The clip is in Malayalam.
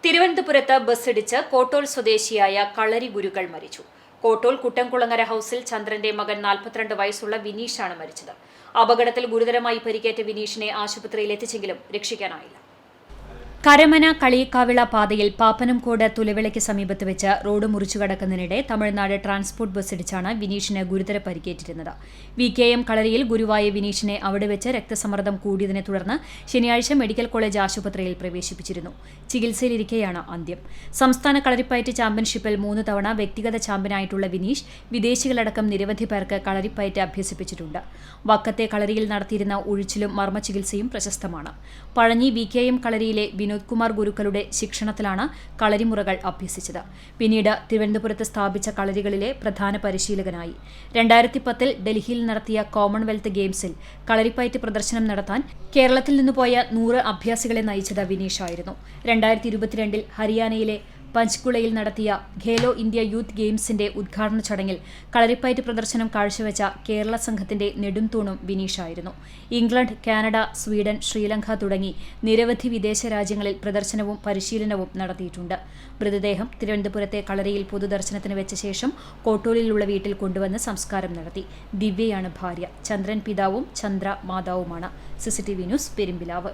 തിരുവനന്തപുരത്ത് ബസ്സിടിച്ച് കോട്ടോൽ സ്വദേശിയായ കളരി ഗുരുക്കൾ മരിച്ചു. കോട്ടോൽ കുട്ടംകുളങ്ങര ഹൌസിൽ ചന്ദ്രന്റെ മകൻ 42 വയസ്സുള്ള വിനീഷാണ് മരിച്ചത്. അപകടത്തിൽ ഗുരുതരമായി പരിക്കേറ്റ വിനീഷിനെ ആശുപത്രിയിൽ എത്തിച്ചെങ്കിലും രക്ഷിക്കാനായില്ല. കരമന കളിയിക്കാവിള പാതയിൽ പാപ്പനംകോട് തുലവിളയ്ക്ക് സമീപത്ത് വെച്ച് റോഡ് മുറിച്ചു കടക്കുന്നതിനിടെ തമിഴ്നാട് ട്രാൻസ്പോർട്ട് ബസ്സിടിച്ചാണ് വിനീഷിന് ഗുരുതര പരിക്കേറ്റിരുന്നത്. VKM കളരിയിൽ ഗുരുവായ വിനീഷിനെ അവിടെ വെച്ച് രക്തസമ്മർദ്ദം കൂടിയതിനെ തുടർന്ന് ശനിയാഴ്ച മെഡിക്കൽ കോളേജ് ആശുപത്രിയിൽ പ്രവേശിപ്പിച്ചിരുന്നു. ചികിത്സയിലിരിക്കെയാണ് അന്ത്യം. സംസ്ഥാന കളരിപ്പയറ്റ് ചാമ്പ്യൻഷിപ്പിൽ 3 തവണ വ്യക്തിഗത ചാമ്പ്യനായിട്ടുള്ള വിനീഷ് വിദേശികളടക്കം നിരവധി പേർക്ക് കളരിപ്പയറ്റ് അഭ്യസിപ്പിച്ചിട്ടുണ്ട്. വക്കത്തെ കളരിയിൽ നടത്തിയിരുന്ന ഉഴിച്ചിലും മർമ്മചികിത്സയും പ്രശസ്തമാണ്. പഴഞ്ഞി VKM കളരിയിലെ വിനോദ് കുമാർ ഗുരുക്കളുടെ ശിക്ഷണത്തിലാണ് കളരിമുറകൾ അഭ്യസിച്ചത്. പിന്നീട് തിരുവനന്തപുരത്ത് സ്ഥാപിച്ച കളരികളിലെ പ്രധാന പരിശീലകനായി. 2010 ഡൽഹിയിൽ നടത്തിയ കോമൺവെൽത്ത് ഗെയിംസിൽ കളരിപ്പയറ്റ് പ്രദർശനം നടത്താൻ കേരളത്തിൽ നിന്നുപോയ 100 അഭ്യാസികളെ നയിച്ചത് വിനീഷായിരുന്നു. 2022 ഹരിയാനയിലെ പഞ്ച്കുളയിൽ നടത്തിയ ഖേലോ ഇന്ത്യ യൂത്ത് ഗെയിംസിന്റെ ഉദ്ഘാടന ചടങ്ങിൽ കളരിപ്പയറ്റ് പ്രദർശനം കാഴ്ചവെച്ച കേരള സംഘത്തിന്റെ നെടുംതൂണും വിനീഷായിരുന്നു. ഇംഗ്ലണ്ട്, കാനഡ, സ്വീഡൻ, ശ്രീലങ്ക തുടങ്ങി നിരവധി വിദേശ രാജ്യങ്ങളിൽ പ്രദർശനവും പരിശീലനവും നടത്തിയിട്ടുണ്ട്. മൃതദേഹം തിരുവനന്തപുരത്തെ കളരിയിൽ പൊതുദർശനത്തിന് വെച്ച ശേഷം കോട്ടൂലിലുള്ള വീട്ടിൽ കൊണ്ടുവന്ന് സംസ്കാരം നടത്തി. ദിവ്യയാണ് ഭാര്യ. ചന്ദ്രൻ പിതാവും ചന്ദ്ര മാതാവുമാണ്. CCTV news, Perumpilavu.